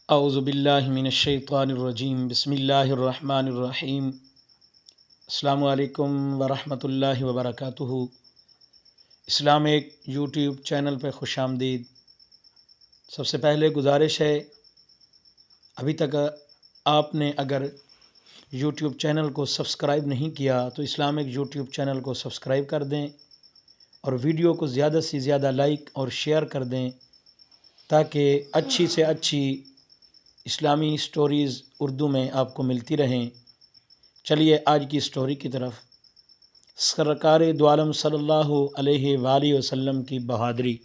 اعوذ باللہ من الشیطان الرجیم، بسم اللہ الرحمن الرحیم۔ السلام علیکم ورحمۃ اللہ وبرکاتہ۔ اسلامک یوٹیوب چینل پہ خوش آمدید۔ سب سے پہلے گزارش ہے، ابھی تک آپ نے اگر یوٹیوب چینل کو سبسکرائب نہیں کیا تو اسلامک یوٹیوب چینل کو سبسکرائب کر دیں اور ویڈیو کو زیادہ سے زیادہ لائک اور شیئر کر دیں تاکہ اچھی سے اچھی اسلامی سٹوریز اردو میں آپ کو ملتی رہیں۔ چلیے آج کی سٹوری کی طرف۔ سرکار دو عالم صلی اللہ علیہ وآلہ وسلم کی بہادری۔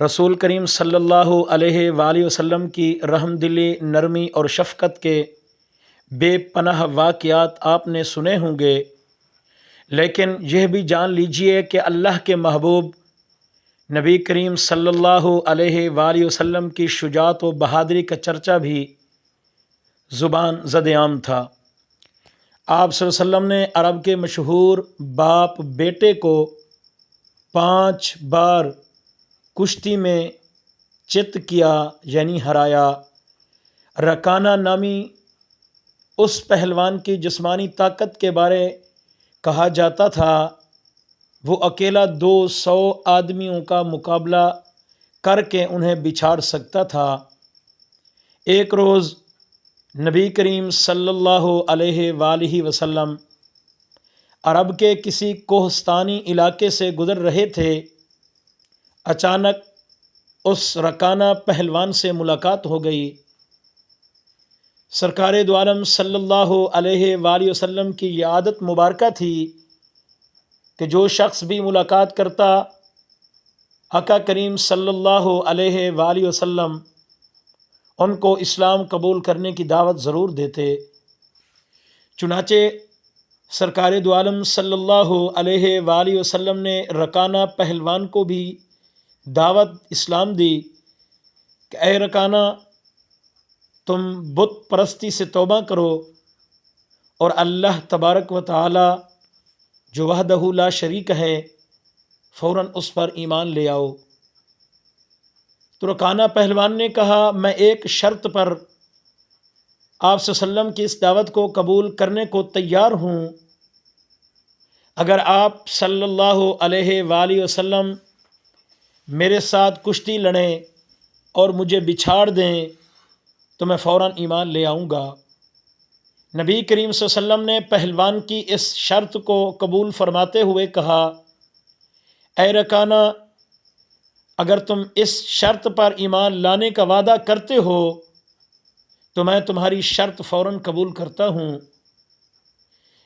رسول کریم صلی اللہ علیہ وآلہ وسلم کی رحم دلی، نرمی اور شفقت کے بے پناہ واقعات آپ نے سنے ہوں گے، لیکن یہ بھی جان لیجئے کہ اللہ کے محبوب نبی کریم صلی اللہ علیہ وآلہ وسلم کی شجاعت و بہادری کا چرچا بھی زبان زد عام تھا۔ آپ صلی اللہ علیہ وسلم نے عرب کے مشہور باپ بیٹے کو 5 بار کشتی میں چت کیا یعنی ہرایا۔ رکانہ نامی اس پہلوان کی جسمانی طاقت کے بارے کہا جاتا تھا وہ اکیلا 200 آدمیوں کا مقابلہ کر کے انہیں بچھاڑ سکتا تھا۔ ایک روز نبی کریم صلی اللہ علیہ وآلہ وسلم عرب کے کسی کوہستانی علاقے سے گزر رہے تھے۔ اچانک اس رکانہ پہلوان سے ملاقات ہو گئی۔ سرکار دو عالم صلی اللہ علیہ وآلہ وسلم کی یہ عادت مبارکہ تھی کہ جو شخص بھی ملاقات کرتا آقا کریم صلی اللہ علیہ وآلہ وسلم ان کو اسلام قبول کرنے کی دعوت ضرور دیتے۔ چنانچہ سرکار دو عالم صلی اللہ علیہ وآلہ وسلم نے رکانہ پہلوان کو بھی دعوت اسلام دی کہ اے رکانہ، تم بت پرستی سے توبہ کرو اور اللہ تبارک و تعالی جو وحدہ لا شریک ہے فوراً اس پر ایمان لے آؤ۔ تو رکانہ پہلوان نے کہا، میں ایک شرط پر آپ صلی اللہ علیہ وسلم کی اس دعوت کو قبول کرنے کو تیار ہوں۔ اگر آپ صلی اللہ علیہ وآلہ وسلم میرے ساتھ کشتی لڑیں اور مجھے بچھاڑ دیں تو میں فوراً ایمان لے آؤں گا۔ نبی کریم صلی اللہ علیہ وسلم نے پہلوان کی اس شرط کو قبول فرماتے ہوئے کہا، اے رکانہ، اگر تم اس شرط پر ایمان لانے کا وعدہ کرتے ہو تو میں تمہاری شرط فوراً قبول کرتا ہوں۔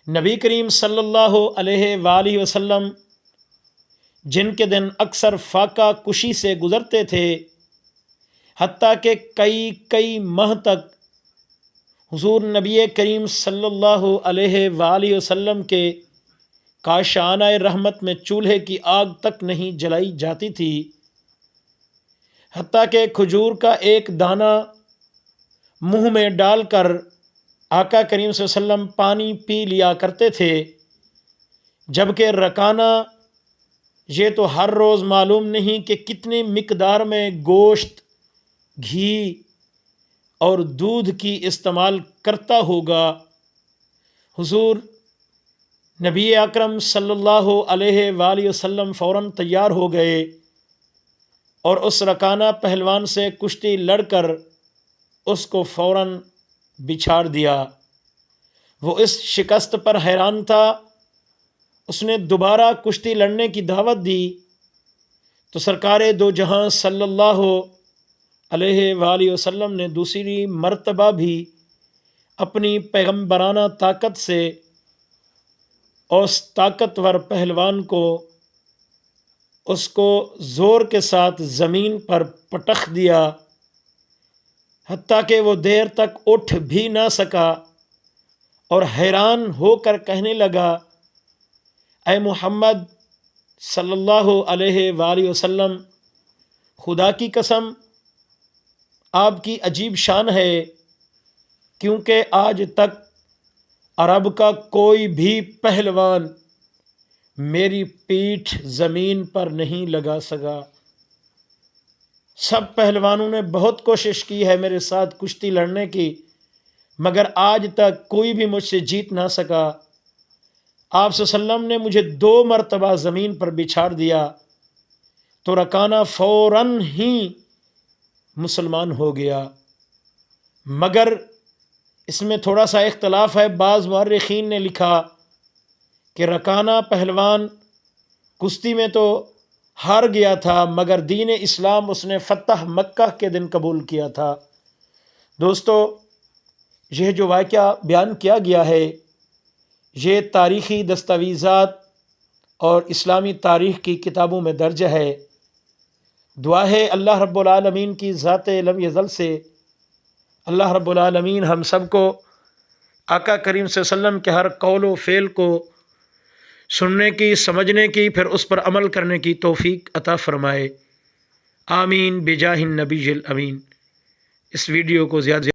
نبی کریم صلی اللہ علیہ وآلہ وسلم جن کے دن اکثر فاقہ کشی سے گزرتے تھے، حتیٰ کہ کئی ماہ تک حضور نبی کریم صلی اللہ علیہ وآلہ وسلم کے کاشانہ رحمت میں چولہے کی آگ تک نہیں جلائی جاتی تھی، حتیٰ کہ کھجور کا ایک دانہ منہ میں ڈال کر آقا کریم صلی اللہ علیہ وسلم پانی پی لیا کرتے تھے، جبکہ رکانہ یہ تو ہر روز معلوم نہیں کہ کتنی مقدار میں گوشت، گھی اور دودھ کی استعمال کرتا ہوگا۔ حضور نبی اکرم صلی اللہ علیہ وآلہ وسلم فوراً تیار ہو گئے اور اس رکانہ پہلوان سے کشتی لڑ کر اس کو فوراً بچھاڑ دیا۔ وہ اس شکست پر حیران تھا۔ اس نے دوبارہ کشتی لڑنے کی دعوت دی تو سرکار دو جہاں صلی اللہ علیہ وآلہ وسلم نے دوسری مرتبہ بھی اپنی پیغمبرانہ طاقت سے اس طاقتور پہلوان کو زور کے ساتھ زمین پر پٹخ دیا، حتیٰ کہ وہ دیر تک اٹھ بھی نہ سکا اور حیران ہو کر کہنے لگا، اے محمد صلی اللہ علیہ وآلہ وسلم، خدا کی قسم آپ کی عجیب شان ہے، کیونکہ آج تک عرب کا کوئی بھی پہلوان میری پیٹھ زمین پر نہیں لگا سکا۔ سب پہلوانوں نے بہت کوشش کی ہے میرے ساتھ کشتی لڑنے کی، مگر آج تک کوئی بھی مجھ سے جیت نہ سکا۔ آپ صلی اللہ علیہ وسلم نے مجھے 2 مرتبہ زمین پر بچھاڑ دیا تو رکانہ فوراً ہی مسلمان ہو گیا۔ مگر اس میں تھوڑا سا اختلاف ہے، بعض مورخین نے لکھا کہ رکانہ پہلوان کشتی میں تو ہار گیا تھا، مگر دین اسلام اس نے فتح مکہ کے دن قبول کیا تھا۔ دوستو، یہ جو واقعہ بیان کیا گیا ہے یہ تاریخی دستاویزات اور اسلامی تاریخ کی کتابوں میں درج ہے۔ دعا ہے اللہ رب العالمین کی ذات لم یزل سے اللہ رب العالمین ہم سب کو آقا کریم صلی اللہ علیہ وسلم کے ہر قول و فعل کو سننے کی، سمجھنے کی، پھر اس پر عمل کرنے کی توفیق عطا فرمائے۔ آمین بجاہ النبی الامین۔ اس ویڈیو کو زیادہ